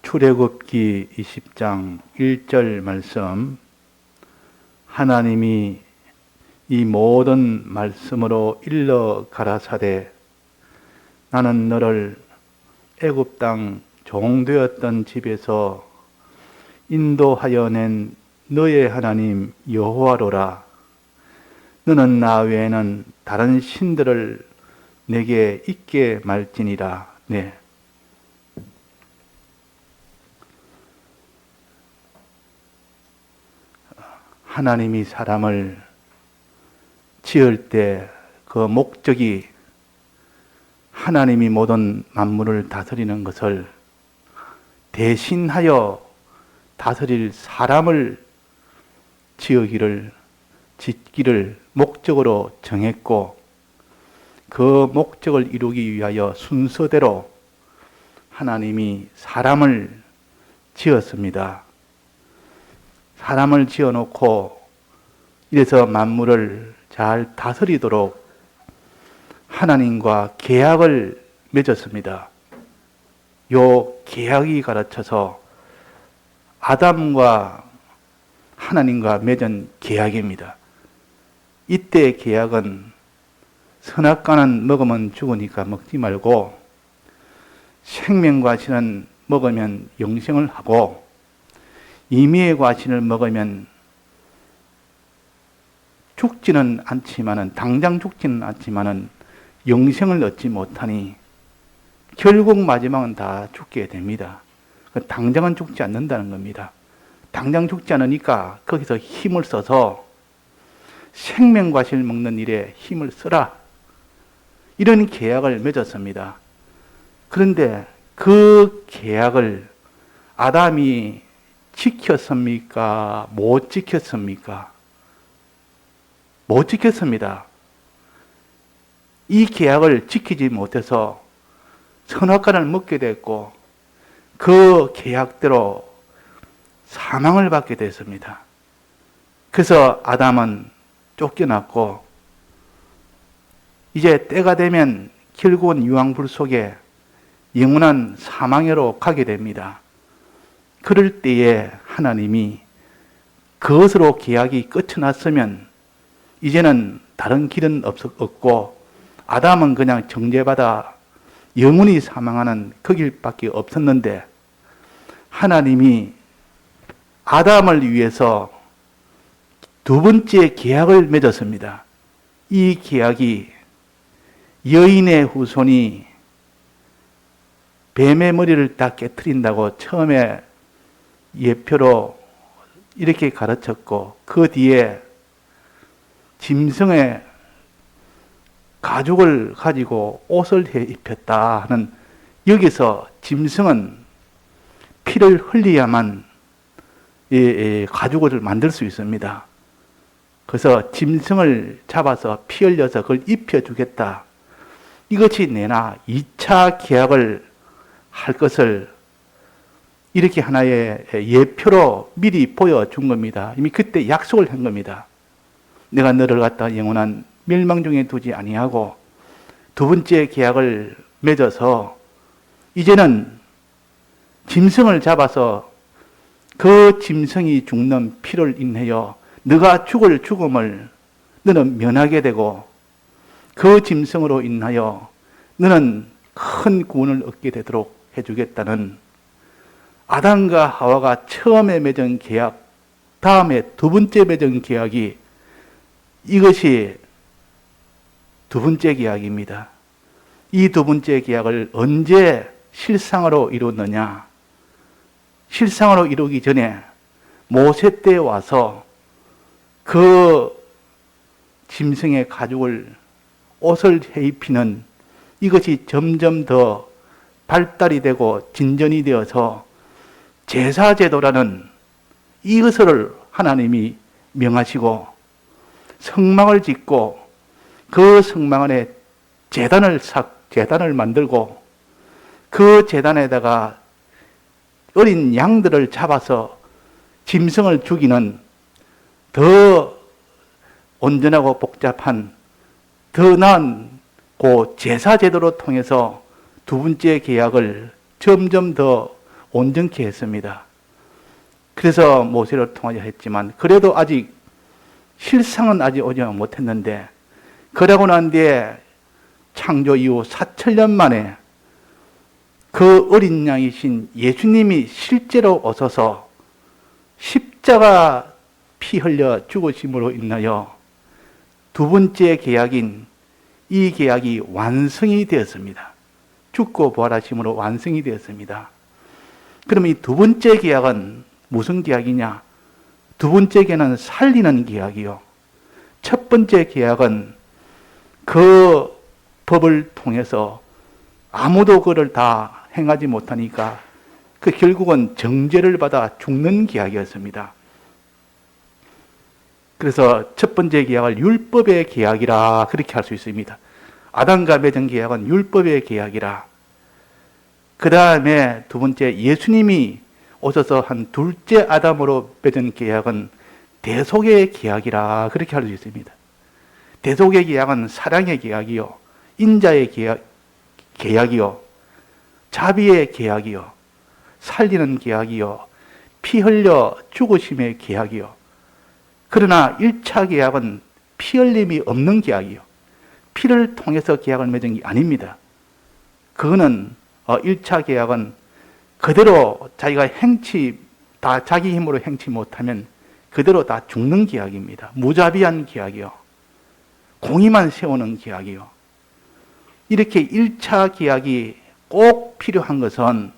출애굽기 20장 1절 말씀, 하나님이 이 모든 말씀으로 일러 가라사대 나는 너를 애굽 땅 종되었던 집에서 인도하여 낸 너의 하나님 여호와로라. 너는 나 외에는 다른 신들을 내게 있게 말지니라. 네. 하나님이 사람을 지을 때 그 목적이 하나님이 모든 만물을 다스리는 것을 대신하여 다스릴 사람을 짓기를 목적으로 정했고, 그 목적을 이루기 위하여 순서대로 하나님이 사람을 지었습니다. 사람을 지어놓고 이래서 만물을 잘 다스리도록 하나님과 계약을 맺었습니다. 요 계약이 가르쳐서 아담과 하나님과 맺은 계약입니다. 이때 계약은 선악과는 먹으면 죽으니까 먹지 말고 생명과실은 먹으면 영생을 하고 임의의 과실을 먹으면 죽지는 않지만은, 당장 죽지는 않지만은 영생을 얻지 못하니 결국 마지막은 다 죽게 됩니다. 당장은 죽지 않는다는 겁니다. 당장 죽지 않으니까 거기서 힘을 써서 생명과실 먹는 일에 힘을 써라, 이런 계약을 맺었습니다. 그런데 그 계약을 아담이 지켰습니까? 못 지켰습니까? 못 지켰습니다. 이 계약을 지키지 못해서 선악과를 먹게 됐고, 그 계약대로 사망을 받게 됐습니다. 그래서 아담은 쫓겨났고, 이제 때가 되면 결국은 유황불 속에 영원한 사망으로 가게 됩니다. 그럴 때에 하나님이 그것으로 계약이 끝이 났으면 이제는 다른 길은 없고 아담은 그냥 정죄받아 영원히 사망하는 그 길밖에 없었는데, 하나님이 아담을 위해서 두 번째 계약을 맺었습니다. 이 계약이 여인의 후손이 뱀의 머리를 다 깨트린다고 처음에 예표로 이렇게 가르쳤고, 그 뒤에 짐승의 가죽을 가지고 옷을 해 입혔다 하는, 여기서 짐승은 피를 흘려야만 가죽을 만들 수 있습니다. 그래서 짐승을 잡아서 피 흘려서 그걸 입혀주겠다, 이것이 내나 2차 계약을 할 것을 이렇게 하나의 예표로 미리 보여준 겁니다. 이미 그때 약속을 한 겁니다. 내가 너를 갖다 영원한 멸망 중에 두지 아니하고 두 번째 계약을 맺어서 이제는 짐승을 잡아서 그 짐승이 죽는 피를 인하여 너가 죽을 죽음을 너는 면하게 되고, 그 짐승으로 인하여 너는 큰 구원을 얻게 되도록 해주겠다는 아담과 하와가 처음에 맺은 계약, 다음에 두 번째 맺은 계약이, 이것이 두 번째 계약입니다. 이 두 번째 계약을 언제 실상으로 이루느냐? 실상으로 이루기 전에 모세 때 와서 그 짐승의 가죽을 옷을 해 입히는 이것이 점점 더 발달이 되고 진전이 되어서 제사제도라는 이것을 하나님이 명하시고 성막을 짓고, 그 성막 안에 제단을 만들고, 그 제단에다가 어린 양들을 잡아서 짐승을 죽이는 더 온전하고 복잡한, 더 나은 그 제사제도로 통해서 두 번째 계약을 점점 더 온전케 했습니다. 그래서 모세를 통하여 했지만 그래도 아직 실상은 아직 오지 못했는데, 그러고 난 뒤에 창조 이후 4,000년 만에 그 어린 양이신 예수님이 실제로 오셔서 십자가 피 흘려 죽으심으로 인하여 두 번째 계약인 이 계약이 완성이 되었습니다. 죽고 부활하심으로 완성이 되었습니다. 그러면 이 두 번째 계약은 무슨 계약이냐? 두 번째 계약은 살리는 계약이요. 첫 번째 계약은 그 법을 통해서 아무도 그를 다 행하지 못하니까 그 결국은 정죄를 받아 죽는 계약이었습니다. 그래서 첫 번째 계약을 율법의 계약이라 그렇게 할 수 있습니다. 아담과 맺은 계약은 율법의 계약이라. 그 다음에 두 번째 예수님이 오셔서 한 둘째 아담으로 맺은 계약은 대속의 계약이라 그렇게 할 수 있습니다. 대속의 계약은 사랑의 계약이요, 인자의 계약이요, 자비의 계약이요, 살리는 계약이요, 피 흘려 죽으심의 계약이요. 그러나 1차 계약은 피 흘림이 없는 계약이요, 피를 통해서 계약을 맺은 게 아닙니다. 그거는 1차 계약은 그대로 자기가 다 자기 힘으로 행치 못하면 그대로 다 죽는 계약입니다. 무자비한 계약이요, 공의만 세우는 계약이요. 이렇게 1차 계약이 꼭 필요한 것은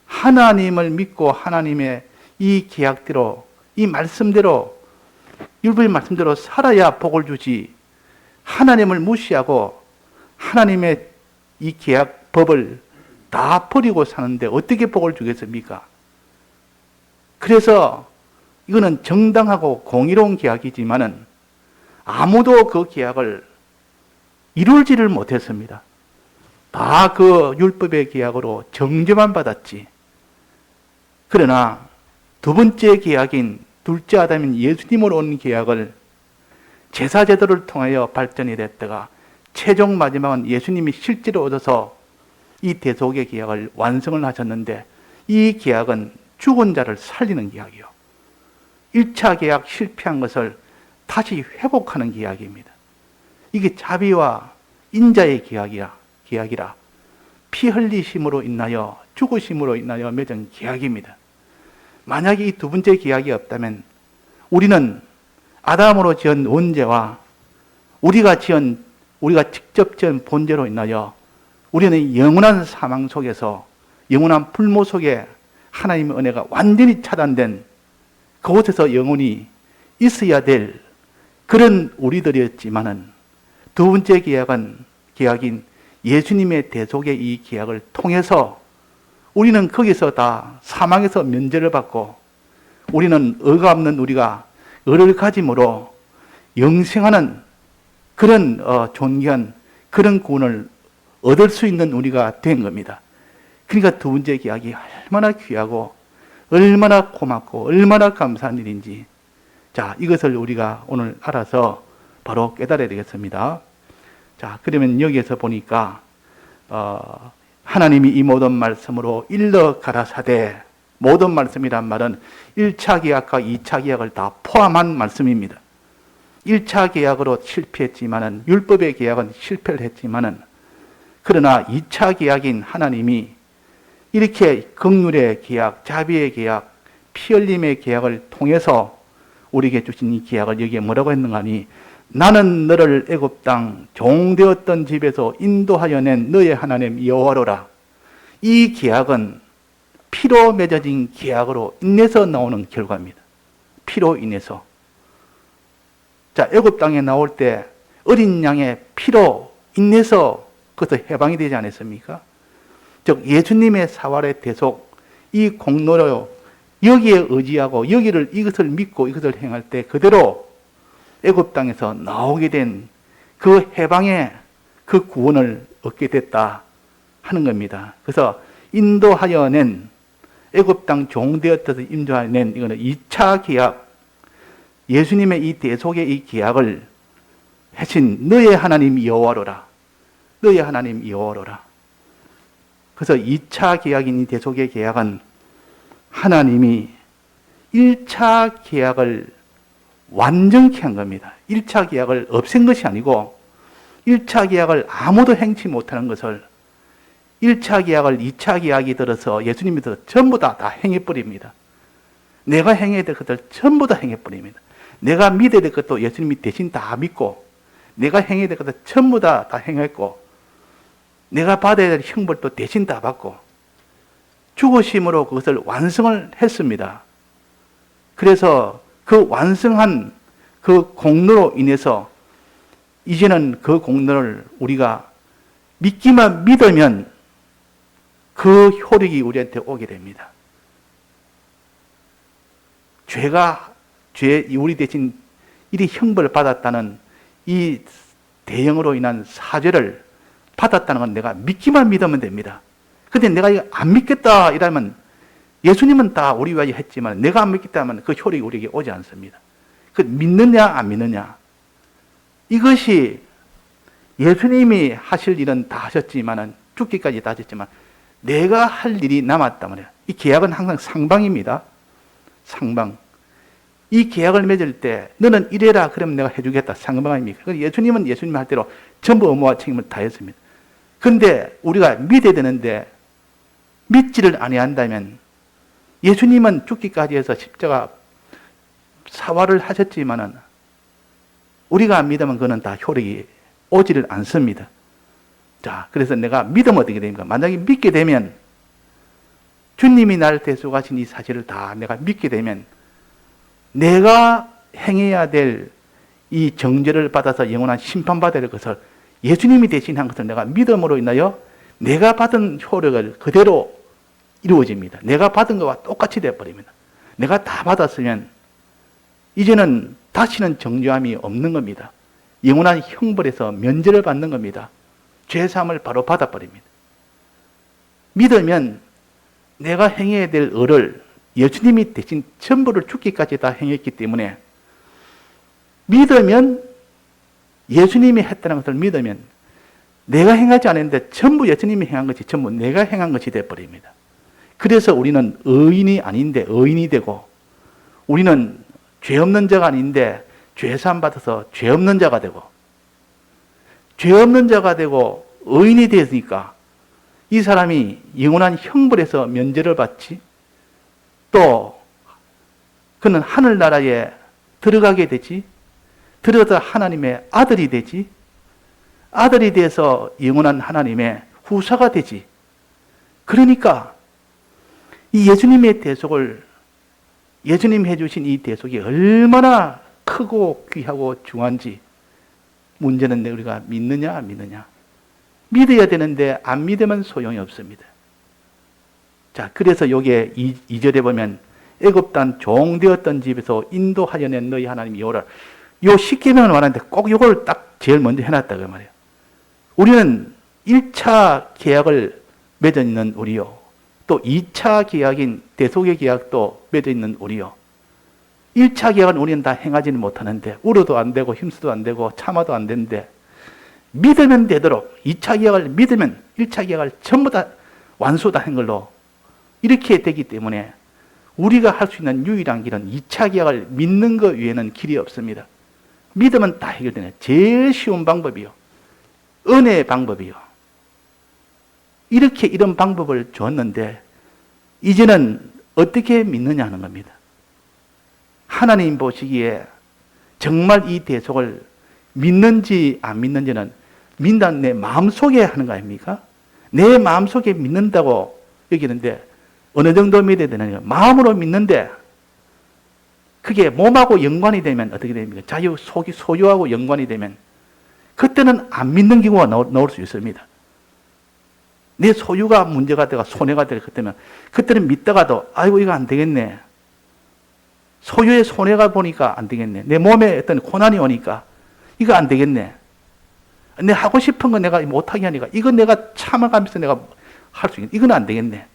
하나님을 믿고 하나님의 이 계약대로, 이 말씀대로, 율법의 말씀대로 살아야 복을 주지, 하나님을 무시하고 하나님의 이 계약 법을 다 버리고 사는데 어떻게 복을 주겠습니까? 그래서 이거는 정당하고 공의로운 계약이지만은 아무도 그 계약을 이룰지를 못했습니다. 다 그 율법의 계약으로 정죄만 받았지. 그러나 두 번째 계약인 둘째 아담인 예수님으로 온 계약을 제사제도를 통하여 발전이 됐다가 최종 마지막은 예수님이 실제로 오셔서 이 대속의 계약을 완성을 하셨는데, 이 계약은 죽은 자를 살리는 계약이요, 1차 계약 실패한 것을 다시 회복하는 계약입니다. 이게 자비와 인자의 계약이라 피 흘리심으로 인하여 죽으심으로 인하여 맺은 계약입니다. 만약에 이 두 번째 계약이 없다면 우리는 아담으로 지은 원죄와 우리가 직접 지은 본죄로 인하여 우리는 영원한 사망 속에서, 영원한 불모 속에 하나님의 은혜가 완전히 차단된 그곳에서 영원히 있어야 될 그런 우리들이었지만은, 두 번째 계약인 예수님의 대속의 이 계약을 통해서 우리는 거기서 다 사망에서 면제를 받고, 우리는 의가 없는 우리가 의를 가짐으로 영생하는 그런 존귀한 그런 구원을 얻을 수 있는 우리가 된 겁니다. 그러니까 두 번째 계약이 얼마나 귀하고 얼마나 고맙고 얼마나 감사한 일인지, 자, 이것을 우리가 오늘 알아서 바로 깨달아야 되겠습니다. 자, 그러면 여기에서 보니까 하나님이 이 모든 말씀으로 일러 가라사대, 모든 말씀이란 말은 1차 계약과 2차 계약을 다 포함한 말씀입니다. 1차 계약으로 실패했지만은, 율법의 계약은 실패를 했지만은, 그러나 2차 계약인 하나님이 이렇게 긍휼의 계약, 자비의 계약, 피 흘림의 계약을 통해서 우리에게 주신 이 계약을 여기에 뭐라고 했는가 하니, 나는 너를 애굽 땅 종되었던 집에서 인도하여 낸 너의 하나님 여호와로라. 이 계약은 피로 맺어진 계약으로 인해서 나오는 결과입니다. 피로 인해서. 자, 애굽 땅에 나올 때 어린 양의 피로 인해서 그것도 해방이 되지 않았습니까? 즉 예수님의 사활의 대속, 이 공로로 여기에 의지하고 이것을 믿고 이것을 행할 때 그대로 애굽 땅에서 나오게 된 그 해방의 그 구원을 얻게 됐다 하는 겁니다. 그래서 인도하여 낸, 애굽 땅 종되었다서 인도하여 낸, 이거는 2차 계약, 예수님의 이 대속의 이 계약을 하신 너의 하나님 여호와로라. 너의 하나님 여호와로라. 그래서 2차 계약인 이 대속의 계약은 하나님이 1차 계약을 완전케 한 겁니다. 1차 계약을 없앤 것이 아니고 1차 계약을 아무도 행치 못하는 것을 1차 계약을 2차 계약이 들어서 예수님이 들어서 전부 다 행해버립니다. 내가 행해야 될 것들 전부 다 행해버립니다. 내가 믿어야 될 것도 예수님이 대신 다 믿고 내가 행해야 될 것도 전부 다 행했고 내가 받아야 될 형벌도 대신 다 받고 죽으심으로 그것을 완성을 했습니다. 그래서 그 완성한 그 공로로 인해서 이제는 그 공로를 우리가 믿기만 믿으면 그 효력이 우리한테 오게 됩니다. 우리 대신 이리 형벌을 받았다는 이 대형으로 인한 사죄를 받았다는 건 내가 믿기만 믿으면 됩니다. 근데 내가 이거 안 믿겠다 이러면 예수님은 다 우리 위하여 했지만 내가 안 믿겠다 하면 그 효력이 우리에게 오지 않습니다. 그 믿느냐 안 믿느냐 이것이 예수님이 하실 일은 다 하셨지만은 죽기까지 다 하셨지만 내가 할 일이 남았단 말이에요. 이 계약은 항상 상방입니다. 상방. 이 계약을 맺을 때 너는 이래라 그러면 내가 해주겠다. 상방입니다. 예수님은 예수님 할 대로 전부 의무와 책임을 다했습니다. 그런데 우리가 믿어야 되는데 믿지를 아니한다면 예수님은 죽기까지 해서 십자가 사활을 하셨지만은 우리가 안 믿으면 그는 다 효력이 오지를 않습니다. 자, 그래서 내가 믿으면 어떻게 됩니까? 만약에 믿게 되면 주님이 나를 대속하신 이 사실을 다 내가 믿게 되면 내가 행해야 될 이 정죄를 받아서 영원한 심판받아야 될 것을 예수님이 대신한 것을 내가 믿음으로 인하여 내가 받은 효력을 그대로 이루어집니다. 내가 받은 것과 똑같이 되어버립니다. 내가 다 받았으면 이제는 다시는 정죄함이 없는 겁니다. 영원한 형벌에서 면제를 받는 겁니다. 죄사함을 바로 받아버립니다. 믿으면 내가 행해야 될 의를 예수님이 대신 전부를 죽기까지 다 행했기 때문에 믿으면 예수님이 했다는 것을 믿으면 내가 행하지 않았는데 전부 예수님이 행한 것이 전부 내가 행한 것이 되어버립니다. 그래서 우리는 의인이 아닌데 의인이 되고 우리는 죄 없는 자가 아닌데 죄사함 받아서 죄 없는 자가 되고 죄 없는 자가 되고 의인이 되었으니까 이 사람이 영원한 형벌에서 면제를 받지 또 그는 하늘나라에 들어가게 되지 들어서 하나님의 아들이 되지 아들이 돼서 영원한 하나님의 후사가 되지. 그러니까 이 예수님의 대속을 예수님 해주신 이 대속이 얼마나 크고 귀하고 중요한지 문제는 우리가 믿느냐 안 믿느냐. 믿어야 되는데 안 믿으면 소용이 없습니다. 자, 그래서 여기에 2절에 보면 애굽 땅 종되었던 집에서 인도하여 낸 너희 하나님 여호와를 요 10계명을 말하는데 꼭 요걸 딱 제일 먼저 해놨다 그 말이에요. 우리는 1차 계약을 맺어 있는 우리요. 또 2차 계약인 대속의 계약도 맺어 있는 우리요. 1차 계약은 우리는 다 행하지는 못하는데 울어도 안 되고 힘써도 안 되고 참아도 안 되는데 믿으면 되도록 2차 계약을 믿으면 1차 계약을 전부 다 완수 다 한 걸로 이렇게 되기 때문에 우리가 할 수 있는 유일한 길은 2차 계약을 믿는 것 외에는 길이 없습니다. 믿으면 다 해결되네. 제일 쉬운 방법이요. 은혜의 방법이요. 이렇게 이런 방법을 줬는데 이제는 어떻게 믿느냐 하는 겁니다. 하나님 보시기에 정말 이 대속을 믿는지 안 믿는지는 믿는 내 마음속에 하는 거 아닙니까? 내 마음속에 믿는다고 여기는데 어느 정도 믿어야 되느냐. 마음으로 믿는데 그게 몸하고 연관이 되면 어떻게 됩니까? 자유, 소유하고 연관이 되면 그때는 안 믿는 경우가 나올 수 있습니다. 내 소유가 문제가 되고 손해가 될 그때면 그때는 믿다가도 아이고 이거 안 되겠네. 소유의 손해가 보니까 안 되겠네. 내 몸에 어떤 고난이 오니까 이거 안 되겠네. 내 하고 싶은 거 내가 못하게 하니까 이거 내가 참아가면서 내가 할 수 있는 이건 안 되겠네.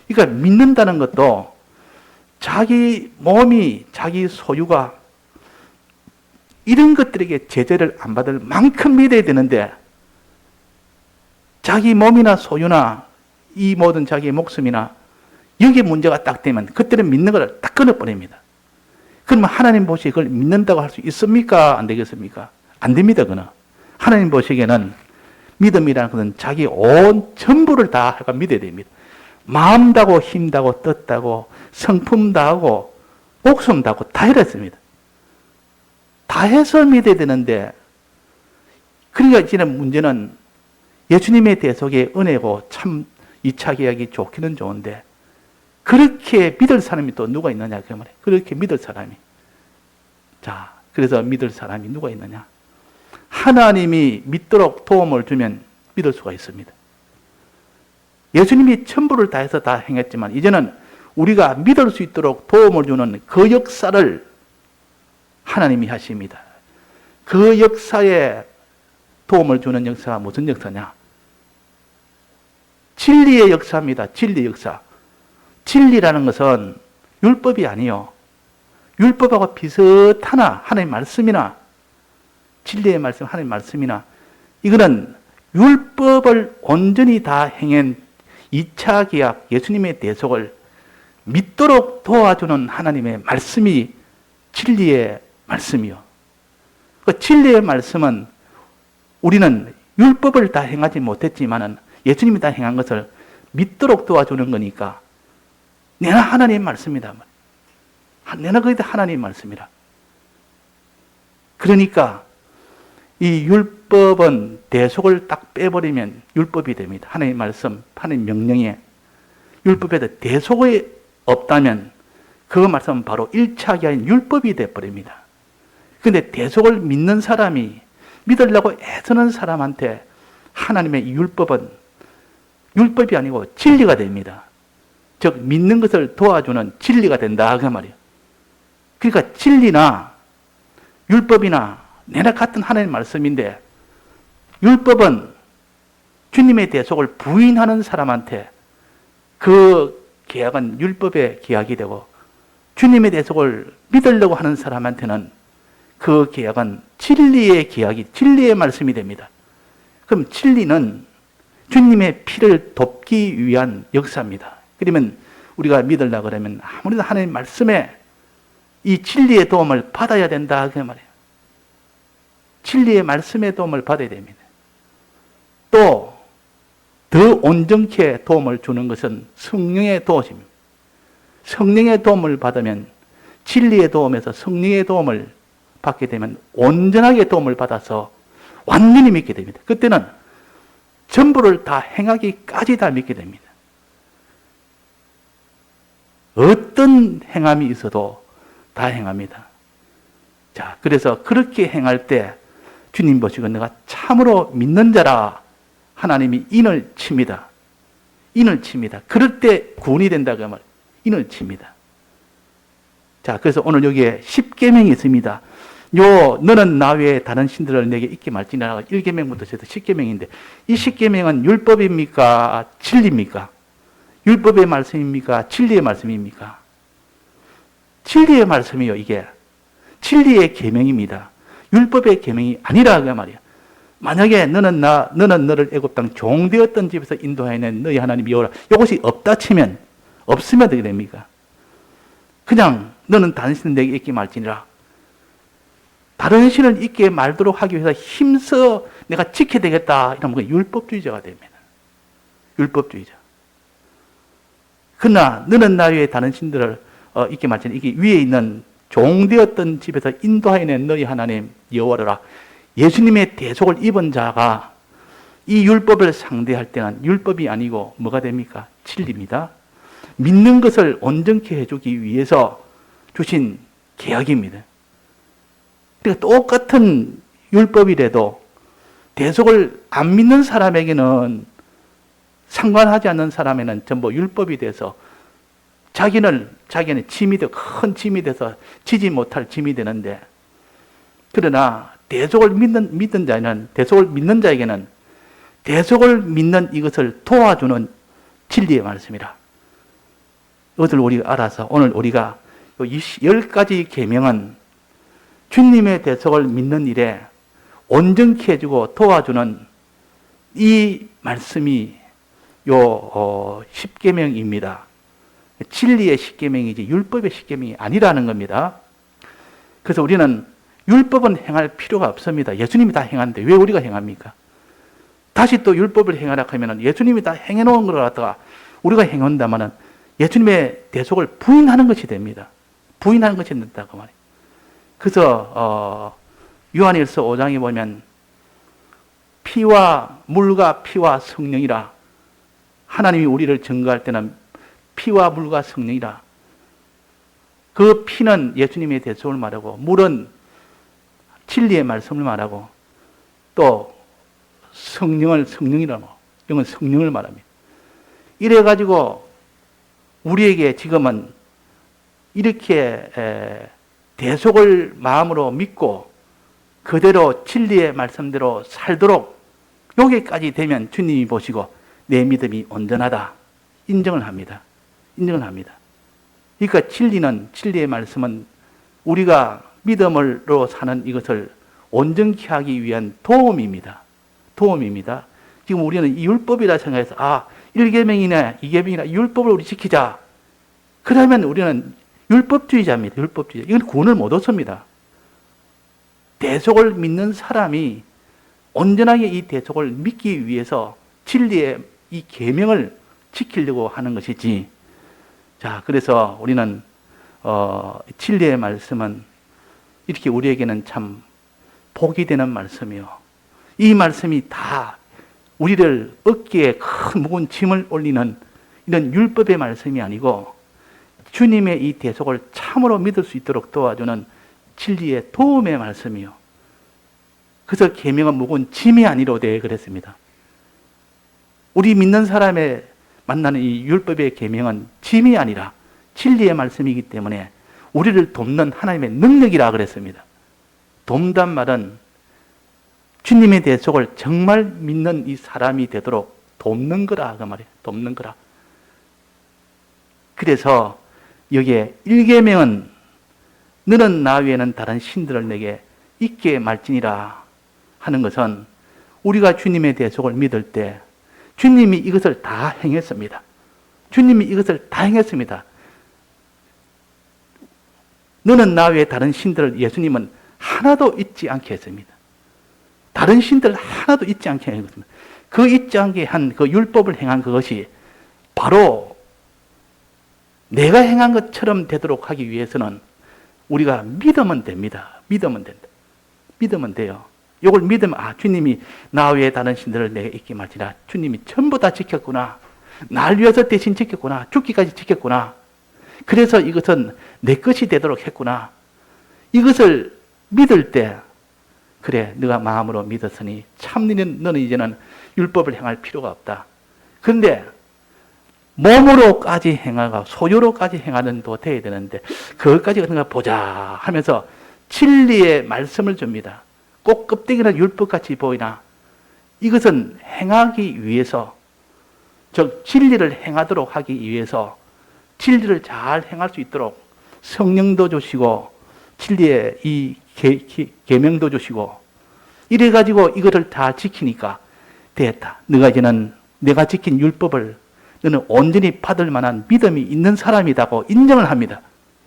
그러니까 믿는다는 것도 자기 몸이 자기 소유가 이런 것들에게 제재를 안 받을 만큼 믿어야 되는데 자기 몸이나 소유나 이 모든 자기의 목숨이나 여기에 문제가 딱 되면 그때는 믿는 걸 딱 끊어버립니다. 그러면 하나님 보시기에 그걸 믿는다고 할 수 있습니까? 안 되겠습니까? 안 됩니다. 그는 하나님 보시기에는 믿음이라는 것은 자기 온 전부를 다 믿어야 됩니다. 마음 다고 힘 다고 뜻 다고 성품 다하고 목숨 다하고 다 해냈습니다. 다 해서 믿어야 되는데, 그러니까 이제는 문제는 예수님의 대속의 은혜고 참 2차 계약이 좋기는 좋은데 그렇게 믿을 사람이 또 누가 있느냐 그 말이에요. 그렇게 믿을 사람이. 자, 그래서 믿을 사람이 누가 있느냐? 하나님이 믿도록 도움을 주면 믿을 수가 있습니다. 예수님이 천부를 다해서 다 행했지만 이제는 우리가 믿을 수 있도록 도움을 주는 그 역사를 하나님이 하십니다. 그 역사에 도움을 주는 역사가 무슨 역사냐? 진리의 역사입니다. 진리의 역사. 진리라는 것은 율법이 아니요. 율법하고 비슷하나 하나님의 말씀이나 진리의 말씀, 하나님의 말씀이나 이거는 율법을 온전히 다 행한 2차 계약 예수님의 대속을 믿도록 도와주는 하나님의 말씀이 진리의 말씀이요. 그 진리의 말씀은 우리는 율법을 다 행하지 못했지만은 예수님이 다 행한 것을 믿도록 도와주는 거니까 내가 하나님의 말씀이다. 내가 거기다 하나님의 말씀이라. 그러니까 이 율법은 대속을 딱 빼버리면 율법이 됩니다. 하나님의 말씀, 하나님의 명령에 율법에도 대속이 없다면 그 말씀은 바로 1차 계약인 율법이 되어버립니다. 그런데 대속을 믿는 사람이 믿으려고 애쓰는 사람한테 하나님의 이 율법은 율법이 아니고 진리가 됩니다. 즉 믿는 것을 도와주는 진리가 된다 그 말이에요. 그러니까 진리나 율법이나 내나 같은 하나님의 말씀인데 율법은 주님의 대속을 부인하는 사람한테 그 계약은 율법의 계약이 되고 주님의 대속을 믿으려고 하는 사람한테는 그 계약은 진리의 계약이 진리의 말씀이 됩니다. 그럼 진리는 주님의 피를 돕기 위한 역사입니다. 그러면 우리가 믿으려고 그러면 아무래도 하나님의 말씀에 이 진리의 도움을 받아야 된다 그 말이에요. 진리의 말씀의 도움을 받아야 됩니다. 또 더 온전케 도움을 주는 것은 성령의 도우심입니다. 성령의 도움을 받으면 진리의 도움에서 성령의 도움을 받게 되면 온전하게 도움을 받아서 완전히 믿게 됩니다. 그때는 전부를 다 행하기까지 다 믿게 됩니다. 어떤 행함이 있어도 다 행합니다. 자, 그래서 그렇게 행할 때 주님 보시고 내가 참으로 믿는 자라 하나님이 인을 칩니다. 인을 칩니다. 그럴 때 구원이 된다 그 말. 인을 칩니다. 자, 그래서 오늘 여기에 10계명이 있습니다. 너는 나 외에 다른 신들을 내게 있게 말지니라 1계명부터 해서 10계명인데 이 10계명은 율법입니까? 진리입니까? 율법의 말씀입니까? 진리의 말씀입니까? 진리의 말씀이요, 이게. 진리의 계명입니다. 율법의 계명이 아니라 그 말이야. 만약에 너는 너를 애굽 땅 종되었던 집에서 인도하여낸 너희 하나님 여호와라. 이것이 없다 치면 없으면 어떻게 됩니까? 그냥 너는 다른 신을 내게 있게 말지니라. 다른 신을 있게 말도록 하기 위해서 힘써 내가 지켜야 되겠다. 이러면 율법주의자가 됩니다. 율법주의자. 그러나 너는 나 외에 다른 신들을 있게 말지니라. 이게 위에 있는 종되었던 집에서 인도하여낸 너희 하나님 여호와라. 예수님의 대속을 입은 자가 이 율법을 상대할 때는 율법이 아니고 뭐가 됩니까? 진리입니다. 믿는 것을 온전케 해주기 위해서 주신 계약입니다. 그러니까 똑같은 율법이라도 대속을 안 믿는 사람에게는 상관하지 않는 사람에는 전부 율법이 돼서 자기는 짐이 돼, 큰 짐이 돼서 지지 못할 짐이 되는데, 그러나 대속을 믿는 자는, 대속을 믿는 자에게는 대속을 믿는 이것을 도와주는 진리의 말씀이라. 이것을 우리가 알아서 오늘 우리가 10가지 계명은 주님의 대속을 믿는 일에 온전케 해주고 도와주는 이 말씀이 십계명입니다. 진리의 십계명이지 율법의 십계명이 아니라는 겁니다. 그래서 우리는 율법은 행할 필요가 없습니다. 예수님이 다 행하는데 왜 우리가 행합니까? 다시 또 율법을 행하라 하면 예수님이 다 행해놓은 걸 갖다가 우리가 행한다면 예수님의 대속을 부인하는 것이 됩니다. 부인하는 것이 된다고 말이에요. 그래서 요한일서 5장에 보면 피와 물과 피와 성령이라, 하나님이 우리를 증거할 때는 피와 물과 성령이라. 그 피는 예수님의 대속을 말하고 물은 진리의 말씀을 말하고 또 성령을 성령이라고, 이건 성령을 말합니다. 이래가지고 우리에게 지금은 이렇게 대속을 마음으로 믿고 그대로 진리의 말씀대로 살도록 여기까지 되면 주님이 보시고 내 믿음이 온전하다 인정을 합니다. 인정을 합니다. 그러니까 진리의 말씀은 우리가 믿음으로 사는 이것을 온전케 하기 위한 도움입니다. 도움입니다. 지금 우리는 이 율법이라 생각해서 1계명이나 2계명이나 율법을 우리 지키자. 그러면 우리는 율법주의자입니다. 율법주의자. 이건 구원을 못 얻습니다. 대속을 믿는 사람이 온전하게 이 대속을 믿기 위해서 진리의 이 계명을 지키려고 하는 것이지. 자, 그래서 우리는 진리의 말씀은 이렇게 우리에게는 참 복이 되는 말씀이요. 이 말씀이 다 우리를 어깨에 큰 무거운 짐을 올리는 이런 율법의 말씀이 아니고 주님의 이 대속을 참으로 믿을 수 있도록 도와주는 진리의 도움의 말씀이요. 그래서 계명은 무거운 짐이 아니로되 그랬습니다. 우리 믿는 사람의 만나는 이 율법의 계명은 짐이 아니라 진리의 말씀이기 때문에 우리를 돕는 하나님의 능력이라 그랬습니다. 돕단 말은 주님의 대속을 정말 믿는 이 사람이 되도록 돕는 거라 그 말이에요. 돕는 거라. 그래서 여기에 1계명은 너는 나 외에는 다른 신들을 내게 있게 말지니라 하는 것은 우리가 주님의 대속을 믿을 때 주님이 이것을 다 행했습니다. 주님이 이것을 다 행했습니다. 너는 나 외에 다른 신들을 예수님은 하나도 잊지 않게 했습니다. 다른 신들 하나도 잊지 않게 했습니다. 그 잊지 않게 한 그 율법을 행한 그것이 바로 내가 행한 것처럼 되도록 하기 위해서는 우리가 믿으면 됩니다. 믿으면 된다. 믿으면 돼요. 이걸 믿으면 주님이 나 외에 다른 신들을 내게 잊게 말지라. 주님이 전부 다 지켰구나. 날 위해서 대신 지켰구나. 죽기까지 지켰구나. 그래서 이것은 내 것이 되도록 했구나. 이것을 믿을 때 그래 네가 마음으로 믿었으니 참는 너는 이제는 율법을 행할 필요가 없다. 그런데 몸으로까지 행하고 소유로까지 행하는 도 돼야 되는데 그것까지 내가 보자 하면서 진리의 말씀을 줍니다. 꼭 껍데기나 율법같이 보이나 이것은 행하기 위해서 즉 진리를 행하도록 하기 위해서 진리를 잘 행할 수 있도록 성령도 주시고 진리의 이 계명도 주시고 이래가지고 이거를 다 지키니까 됐다. 너가 이제는 내가 지킨 율법을 너는 온전히 받을 만한 믿음이 있는 사람이라고 인정을 합니다.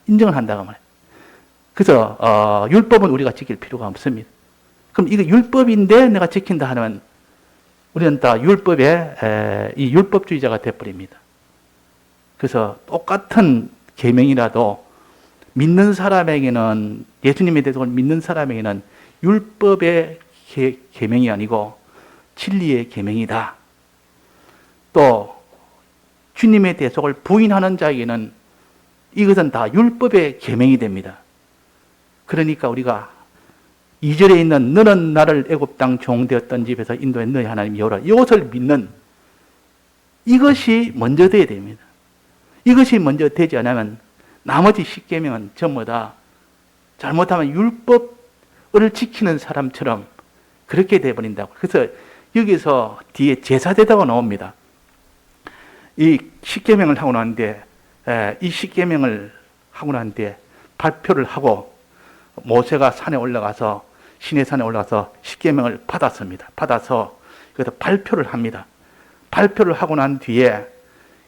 인정을 한다고 말해요. 그래서 율법은 우리가 지킬 필요가 없습니다. 그럼 이거 율법인데 내가 지킨다 하면 우리는 다 율법의 이 율법주의자가 되어버립니다. 그래서 똑같은 계명이라도 믿는 사람에게는 예수님의 대속을 믿는 사람에게는 율법의 계명이 아니고 진리의 계명이다. 또 주님의 대속을 부인하는 자에게는 이것은 다 율법의 계명이 됩니다. 그러니까 우리가 2절에 있는 너는 나를 애굽 땅 종되었던 집에서 인도해 너희 하나님 여호와 이것을 믿는 이것이 먼저 돼야 됩니다. 이것이 먼저 되지 않으면 나머지 10계명은 전부 다 잘못하면 율법을 지키는 사람처럼 그렇게 돼버린다고. 그래서 여기서 뒤에 제사되다가 나옵니다. 이 10계명을 하고 나는데 이 10계명을 하고 나는데 발표를 하고 모세가 산에 올라가서 시내산에 올라가서 10계명을 받았습니다. 받아서 그래서 발표를 합니다. 발표를 하고 난 뒤에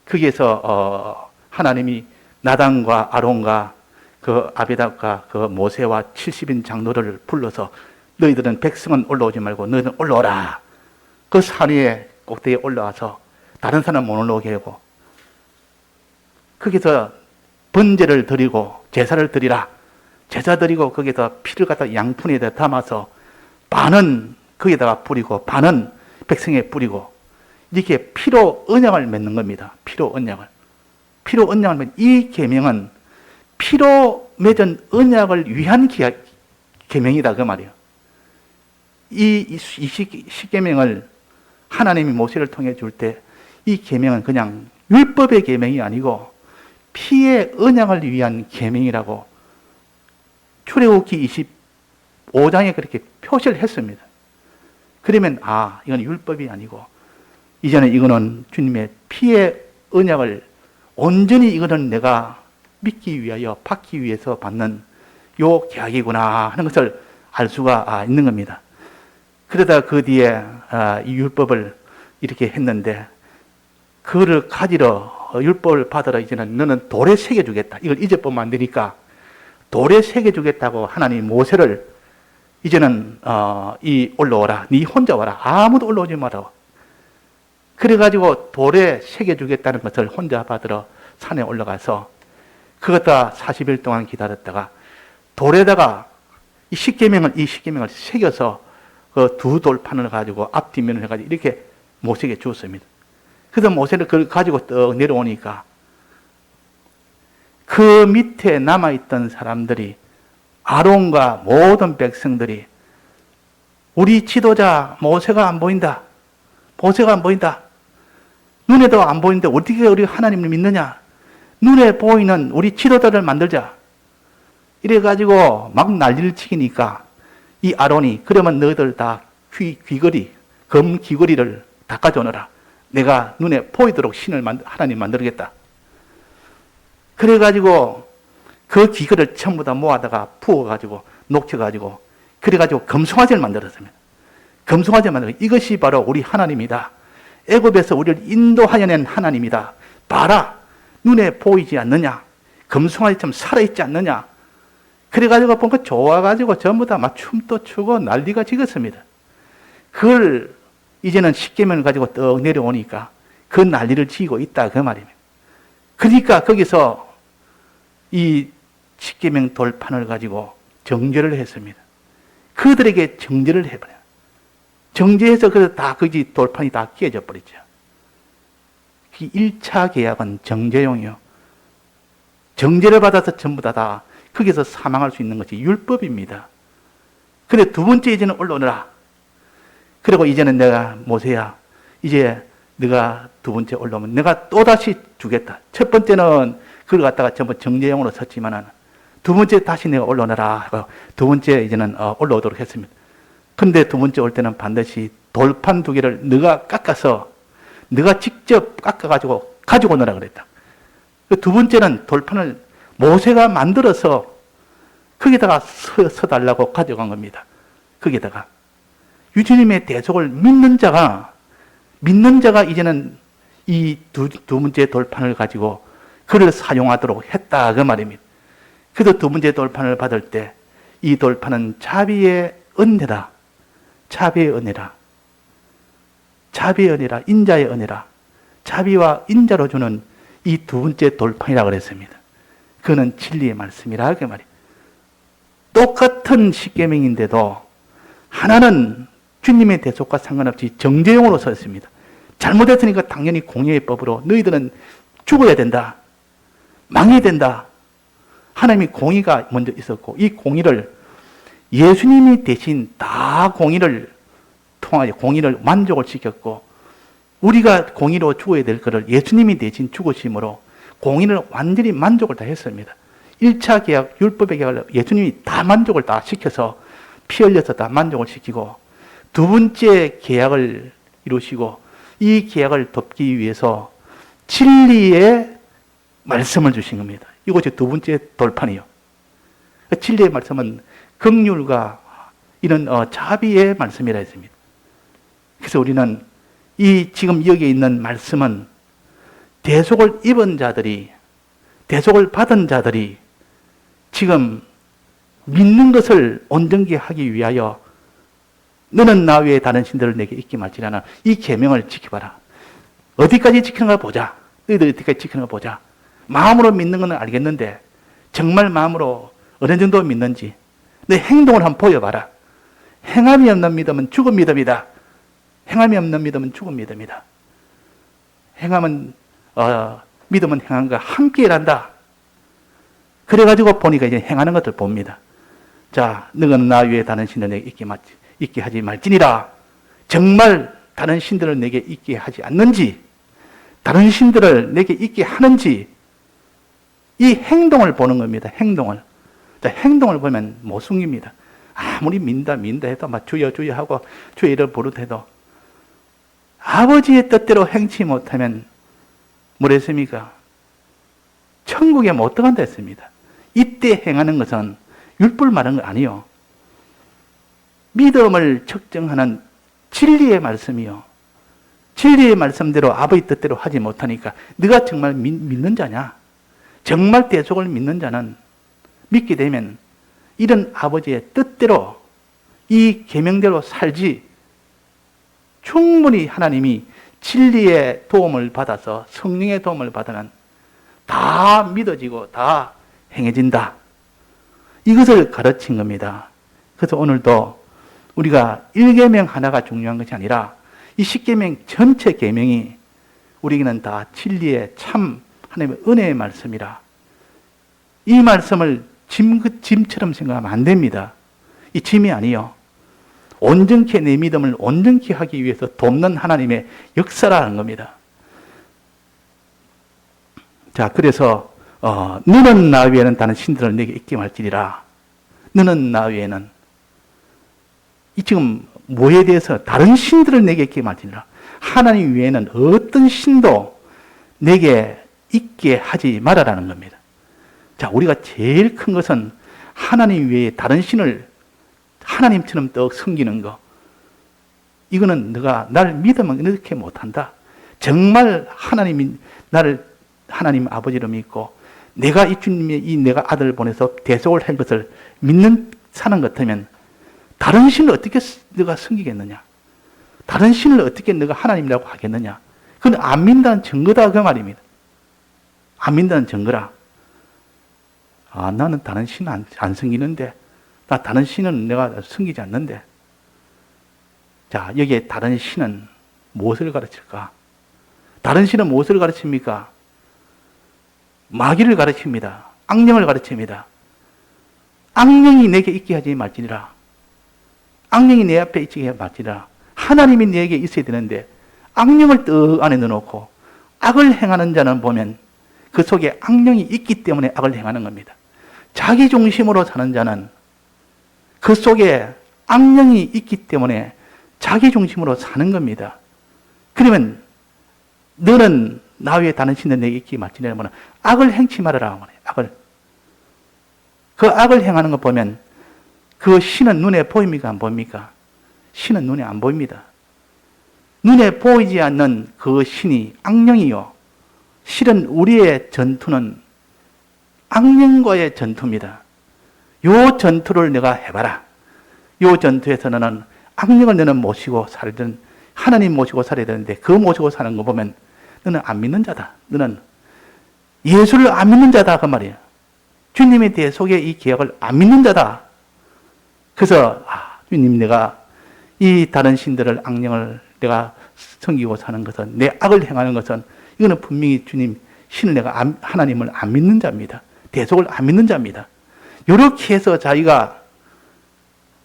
거기에서 하나님이 나단과 아론과 그 아비답과 그 모세와 70인 장로를 불러서 너희들은 백성은 올라오지 말고 너희들은 올라오라. 그 산 위에 꼭대기에 올라와서 다른 사람 못 올라오게 하고 거기서 번제를 드리고 제사를 드리라. 제사 드리고 거기에다 피를 갖다 양푼에다 담아서 반은 거기에다가 뿌리고 반은 백성에 뿌리고 이렇게 피로 언약을 맺는 겁니다. 피로 언약을. 피로 언약을 맺는 이 계명은 피로 맺은 언약을 위한 계명이다 그 말이에요. 이 십계명을 하나님이 모세를 통해 줄 때 이 계명은 그냥 율법의 계명이 아니고 피의 언약을 위한 계명이라고 출애굽기 25장에 그렇게 표시를 했습니다. 그러면 이건 율법이 아니고 이제는 이거는 주님의 피의 언약을 온전히 이거는 내가 믿기 위하여 받기 위해서 받는 요 계약이구나 하는 것을 알 수가 있는 겁니다. 그러다 그 뒤에 이 율법을 이렇게 했는데 그거를 가지러 율법을 받으러 이제는 너는 돌에 새겨주겠다. 이걸 잊어보면 안 되니까 돌에 새겨주겠다고 하나님 모세를 이제는 올라오라. 네 혼자 와라. 아무도 올라오지 마라. 그래가지고 돌에 새겨주겠다는 것을 혼자 받으러 산에 올라가서 그것다 40일 동안 기다렸다가 돌에다가 이 십계명을 새겨서 그 두 돌판을 가지고 앞뒷면을 해가지고 이렇게 모세에게 주었습니다. 그래서 모세는 그걸 가지고 떡 내려오니까 그 밑에 남아있던 사람들이 아론과 모든 백성들이 우리 지도자 모세가 안 보인다. 모세가 안 보인다. 눈에도 안 보이는데 어떻게 우리 하나님을 믿느냐. 눈에 보이는 우리 지도자를 만들자. 이래가지고 막 난리를 치니까 이 아론이 그러면 너희들 다 귀걸이, 검 귀걸이를 다 가져오너라. 내가 눈에 보이도록 하나님 만들겠다. 그래가지고 그 귀걸이를 전부 다 모아다가 부어가지고 녹여가지고 그래가지고 금송아지를 만들었습니다. 금송아지를 만들고 이것이 바로 우리 하나님이다. 애굽에서 우리를 인도하여 낸 하나님이다. 봐라. 눈에 보이지 않느냐. 금송아지처럼 살아있지 않느냐. 그래가지고 보니까 좋아가지고 전부 다 막 춤도 추고 난리가 지었습니다. 그걸 이제는 십계명을 가지고 떡 내려오니까 그 난리를 지고 있다 그 말입니다. 그러니까 거기서 이 십계명 돌판을 가지고 정죄를 했습니다. 그들에게 정죄를 해버려요. 정죄해서 그래서 다 거기 돌판이 다 깨져 버리죠. 1차 계약은 정죄용이요. 정죄를 받아서 전부 다 거기서 사망할 수 있는 것이 율법입니다. 근데 두 번째 이제는 올라오너라. 그리고 이제는 내가 모세야, 이제 네가 두 번째 올라오면 내가 또다시 주겠다. 첫 번째는 그걸 갖다가 전부 정죄용으로 썼지만은 두 번째 다시 내가 올라오너라. 두 번째 이제는 올라오도록 했습니다. 근데 두 번째 올 때는 반드시 돌판 두 개를 네가 깎아서 네가 직접 깎아가지고 가지고 오너라 그랬다. 두 번째는 돌판을 모세가 만들어서 거기다가 서달라고 가져간 겁니다. 거기다가 주님의 대속을 믿는 자가 이제는 이 두 번째 돌판을 가지고 그를 사용하도록 했다 그 말입니다. 그래서 두 번째 돌판을 받을 때 이 돌판은 자비의 은혜라. 자비의 은혜라. 자비의 은혜라. 인자의 은혜라. 자비와 인자로 주는 이 두 번째 돌판이라고 그랬습니다. 그는 진리의 말씀이라 그 말이에요. 똑같은 십계명인데도 하나는 주님의 대속과 상관없이 정죄용으로 썼습니다. 잘못했으니까 당연히 공의의 법으로 너희들은 죽어야 된다. 망해야 된다. 하나님이 공의가 먼저 있었고 이 공의를 예수님이 대신 다 공의를 통하여 공의를 만족을 시켰고 우리가 공의로 죽어야 될 것을 예수님이 대신 죽으심으로 공의를 완전히 만족을 다 했습니다. 1차 계약, 율법의 계약을 예수님이 다 만족을 다 시켜서 피 흘려서 다 만족을 시키고 두 번째 계약을 이루시고 이 계약을 돕기 위해서 진리의 말씀을 주신 겁니다. 이것이 두 번째 돌판이요. 진리의 말씀은 긍휼과 이런 자비의 말씀이라 했습니다. 그래서 우리는 이 지금 여기 있는 말씀은 대속을 입은 자들이, 대속을 받은 자들이 지금 믿는 것을 온전히 하기 위하여 너는 나 외에 다른 신들을 내게 잊지 말지라나 이 계명을 지켜봐라. 어디까지 지키는가 보자. 너희들 어디까지 지키는가 보자. 마음으로 믿는 건 알겠는데 정말 마음으로 어느 정도 믿는지 내 행동을 한번 보여봐라. 행함이 없는 믿음은 죽은 믿음이다. 행함이 없는 믿음은 죽은 믿음이다. 행함은 믿음은 행함과 함께 일한다. 그래가지고 보니까 이제 행하는 것들 봅니다. 자, 너는 나 위에 다른 신을 내게 잊게 하지 말지니라. 정말 다른 신들을 내게 잊게 하지 않는지, 다른 신들을 내게 잊게 하는지, 이 행동을 보는 겁니다. 행동을. 자, 행동을 보면 못 숨깁니다. 아무리 민다 해도 막 주여 하고 주의 이름을 부르해도 아버지의 뜻대로 행치 못하면 뭐랬습니까? 천국에 못 들어간다 했습니다. 이때 행하는 것은 율법을 말하는 건 아니요. 믿음을 측정하는 진리의 말씀이요. 진리의 말씀대로 아버지 뜻대로 하지 못하니까 네가 정말 믿는 자냐? 정말 대속을 믿는 자는 믿게 되면 이런 아버지의 뜻대로 이 계명대로 살지 충분히 하나님이 진리의 도움을 받아서 성령의 도움을 받으면 다 믿어지고 다 행해진다. 이것을 가르친 겁니다. 그래서 오늘도 우리가 1계명 하나가 중요한 것이 아니라 이 10계명 전체 계명이 우리에게는 다 진리의 참 하나님의 은혜의 말씀이라. 이 말씀을 짐처럼 생각하면 안 됩니다. 이 짐이 아니요. 온전케 내 믿음을 온전케 하기 위해서 돕는 하나님의 역사라는 겁니다. 자, 그래서 너는 나 외에는 다른 신들을 내게 잊게 말지니라. 너는 나 외에는 이 지금 뭐에 대해서 다른 신들을 내게 잊게 말지니라. 하나님 외에는 어떤 신도 내게 잊게 하지 말아라는 겁니다. 자, 우리가 제일 큰 것은 하나님 외에 다른 신을 하나님처럼 떡 섬기는 거. 이거는 너가 나를 믿으면 이렇게 못한다. 정말 하나님이 나를 하나님 아버지로 믿고 내가 이 주님의 이 내가 아들을 보내서 대속을 한 것을 믿는 사는 것 같으면 다른 신을 어떻게 너가 섬기겠느냐? 다른 신을 어떻게 너가 하나님이라고 하겠느냐? 그건 안 믿는다는 증거다 그 말입니다. 안 믿는다는 증거라. 아, 나는 다른 신 안 섬기는데, 나 다른 신은 내가 섬기지 않는데. 자, 여기에 다른 신은 무엇을 가르칠까? 다른 신은 무엇을 가르칩니까? 마귀를 가르칩니다. 악령을 가르칩니다. 악령이 내게 있게 하지 말지니라. 악령이 내 앞에 있게 하지 말지니라. 하나님이 내게 있어야 되는데 악령을 떡 안에 넣어놓고 악을 행하는 자는 보면 그 속에 악령이 있기 때문에 악을 행하는 겁니다. 자기 중심으로 사는 자는 그 속에 악령이 있기 때문에 자기 중심으로 사는 겁니다. 그러면 너는 나 외에 다른 신을 내게 있기 말지니라 하면 악을 행치 말아라. 악을. 그 악을 행하는 거 보면 그 신은 눈에 보입니까? 안 보입니까? 신은 눈에 안 보입니다. 눈에 보이지 않는 그 신이 악령이요. 실은 우리의 전투는 악령과의 전투입니다. 요 전투를 내가 해봐라. 요 전투에서 너는 악령을 너는 모시고 살든 하나님 모시고 살아야 되는데 그 모시고 사는 거 보면 너는 안 믿는 자다. 너는 예수를 안 믿는 자다 그 말이에요. 주님에 대해 속에 이 계약을 안 믿는 자다. 그래서 주님 내가 이 다른 신들을 악령을 내가 섬기고 사는 것은 내 악을 행하는 것은 이거는 분명히 주님 신을 내가 하나님을 안 믿는 자입니다. 대속을 안 믿는 자입니다. 이렇게 해서 자기가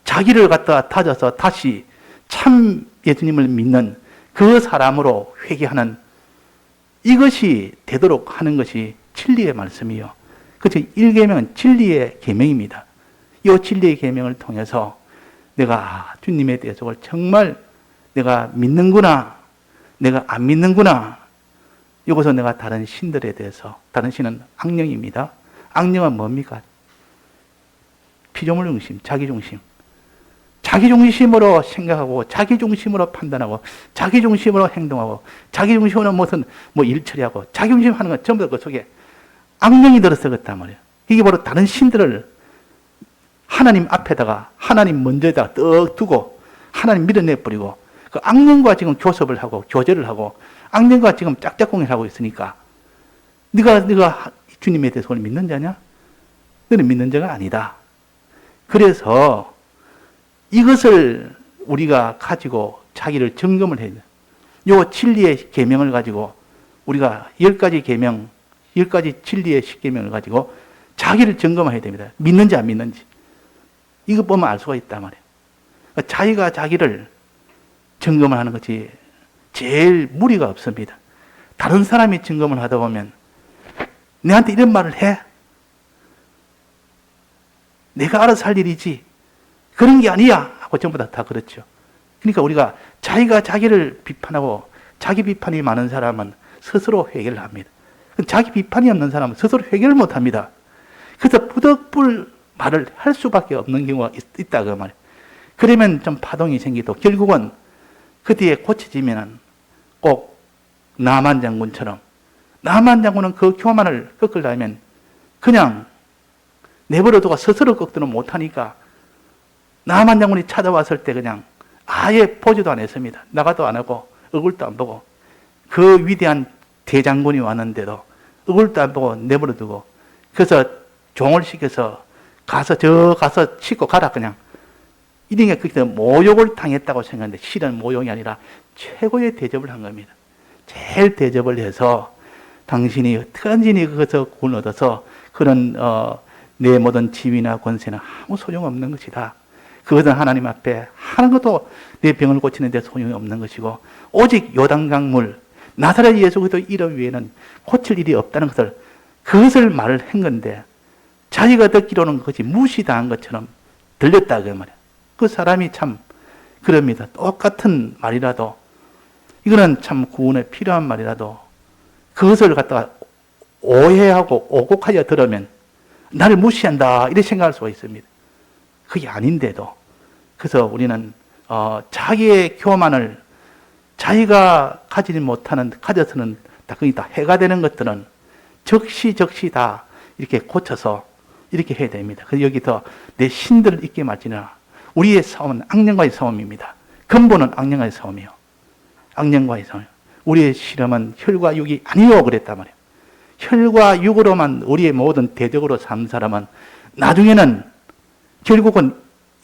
자기를 갖다가 다져서 다시 참 예수님을 믿는 그 사람으로 회개하는 이것이 되도록 하는 것이 진리의 말씀이요. 그래서 1계명은 진리의 계명입니다. 이 진리의 계명을 통해서 내가 주님의 대속을 정말 내가 믿는구나, 내가 안 믿는구나. 이것은 내가 다른 신들에 대해서, 다른 신은 악령입니다. 악령은 뭡니까? 피조물 중심, 자기 중심. 자기 중심으로 생각하고, 자기 중심으로 판단하고, 자기 중심으로 행동하고, 자기 중심으로 무슨 일 처리하고, 자기 중심 하는 건 전부 다 그 속에 악령이 들어서 그렇단 말이에요. 이게 바로 다른 신들을 하나님 앞에다가, 하나님 먼저에다가 떡 두고, 하나님 밀어내버리고, 그 악령과 지금 교섭을 하고, 교제를 하고, 악령과 지금 짝짝꿍을 하고 있으니까, 네가 주님에 대해서 믿는 자냐? 너는 믿는 자가 아니다. 그래서 이것을 우리가 가지고 자기를 점검을 해야 돼요. 요 진리의 계명을 가지고 우리가 10가지 계명, 10가지 진리의 10계명을 가지고 자기를 점검해야 됩니다. 믿는지 안 믿는지. 이거 보면 알 수가 있단 말이에요. 자기가 자기를 점검을 하는 것이 제일 무리가 없습니다. 다른 사람이 점검을 하다 보면 내한테 이런 말을 해. 내가 알아서 할 일이지. 그런 게 아니야. 하고 전부 다 그렇죠. 그러니까 우리가 자기가 자기를 비판하고 자기 비판이 많은 사람은 스스로 회개를 합니다. 자기 비판이 없는 사람은 스스로 회개를 못 합니다. 그래서 부득불 말을 할 수밖에 없는 경우가 있다 그 말이에요. 그러면 좀 파동이 생기도 결국은 그 뒤에 고쳐지면은 꼭 나만 장군처럼, 나만 장군은 그 교만을 꺾으려면 그냥 내버려두고 스스로 꺾지는 못하니까 나만 장군이 찾아왔을 때 그냥 아예 보지도 안 했습니다. 나가도 안 하고 얼굴도 안 보고, 그 위대한 대장군이 왔는데도 얼굴도 안 보고 내버려두고, 그래서 종을 시켜서 가서 싣고 가라 그냥. 이런 게 그때 모욕을 당했다고 생각하는데 실은 모욕이 아니라 최고의 대접을 한 겁니다. 제일 대접을 해서 당신이 어떻게든지 그것을 구원 얻어서 그런 내 모든 지위나 권세는 아무 소용없는 것이다. 그것은 하나님 앞에 하는 것도 내 병을 고치는 데 소용이 없는 것이고, 오직 요단강물 나사렛 예수 그리스도 이름 외에는 고칠 일이 없다는 것을, 그것을 말을 한 건데 자기가 듣기로는 그것이 무시당한 것처럼 들렸다 그 말이야. 그 사람이 참 그럽니다. 똑같은 말이라도, 이거는 참 구원에 필요한 말이라도 그것을 갖다가 오해하고 오곡하여 들으면 나를 무시한다 이렇게 생각할 수가 있습니다. 그게 아닌데도. 그래서 우리는 자기의 교만을, 자기가 가지지 못하는, 가져서는 그게 다 해가 되는 것들은 적시 다 이렇게 고쳐서 이렇게 해야 됩니다. 그래서 여기서 내 신들을 잊게 말지나. 우리의 싸움은 악령과의 싸움입니다. 근본은 악령과의 싸움이요. 악령과의 싸움이요. 우리의 실험은 혈과 육이 아니요 그랬단 말이에요. 혈과 육으로만 우리의 모든 대적으로 삼 사람은 나중에는 결국은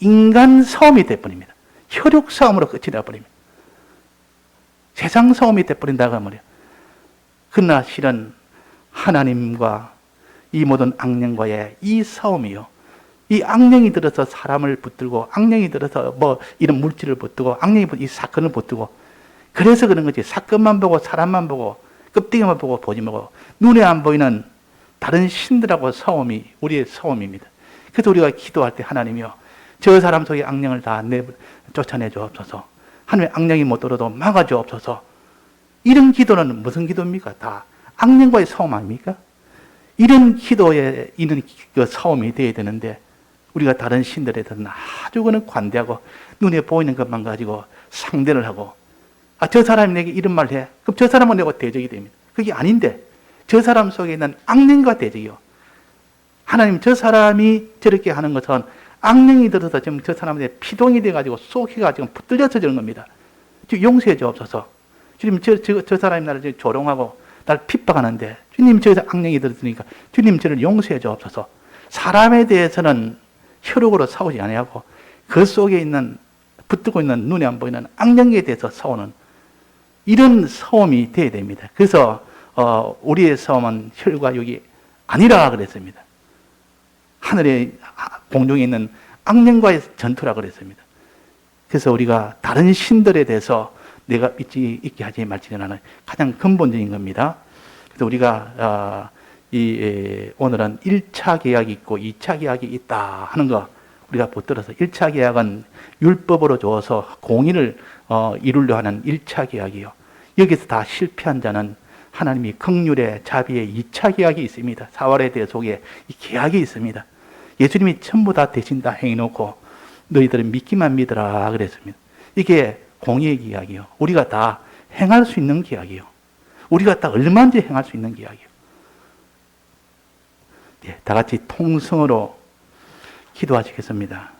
인간 싸움이 돼버립니다. 혈육 싸움으로 끝이 나버립니다. 세상 싸움이 돼버린다고 말이에요. 그러나 실은 하나님과 이 모든 악령과의 이 싸움이요. 이 악령이 들어서 사람을 붙들고, 악령이 들어서 이런 물질을 붙들고, 악령이 이 사건을 붙들고, 그래서 그런 거지. 사건만 보고, 사람만 보고, 껍데기만 보고 보지 말고, 눈에 안 보이는 다른 신들하고 싸움이 우리의 싸움입니다. 그래서 우리가 기도할 때 하나님이요, 저 사람 속에 악령을 다 쫓아내 주옵소서. 하나님의 악령이 못 들어도 막아 주옵소서. 이런 기도는 무슨 기도입니까? 다 악령과의 싸움 아닙니까? 이런 기도에 이런 그 싸움이 되어야 되는데, 우리가 다른 신들에 대해서는 아주 그는 관대하고 눈에 보이는 것만 가지고 상대를 하고, 저 사람이 내게 이런 말을 해. 그럼 저 사람은 내가 대적이 됩니다. 그게 아닌데, 저 사람 속에 있는 악령과 대적이요. 하나님 저 사람이 저렇게 하는 것은 악령이 들어서 지금 저 사람한테 피동이 돼가지고 쏘기가 지금 붙들려서 저런 겁니다. 지금 용서해 주옵소서. 주님 저 사람이 나를 지금 조롱하고 나를 핍박하는데, 주님 저기서 악령이 들었으니까 주님 저를 용서해 주옵소서. 사람에 대해서는 혈육으로 싸우지 아니하고 그 속에 있는, 붙들고 있는 눈에 안 보이는 악령에 대해서 싸우는 이런 싸움이 돼야 됩니다. 그래서 우리의 싸움은 혈과 육이 아니라 그랬습니다. 하늘의 공중에 있는 악령과의 전투라 그랬습니다. 그래서 우리가 다른 신들에 대해서 내가 있게 하지 말지는 가장 근본적인 겁니다. 그래서 우리가 오늘은 1차 계약이 있고 2차 계약이 있다 하는 거 우리가 붙들어서, 1차 계약은 율법으로 줘서 공의를 이루려 하는 1차 계약이요. 여기서 다 실패한 자는 하나님이 긍휼의 자비의 2차 계약이 있습니다. 사활의 대속에 이 계약이 있습니다. 예수님이 전부 다 대신 다 행해놓고 너희들은 믿기만 믿어라 그랬습니다. 이게 공의의 계약이요. 우리가 다 행할 수 있는 계약이요. 우리가 다 얼마든지 행할 수 있는 계약이요. 예, 다 같이 통성으로 기도하시겠습니다.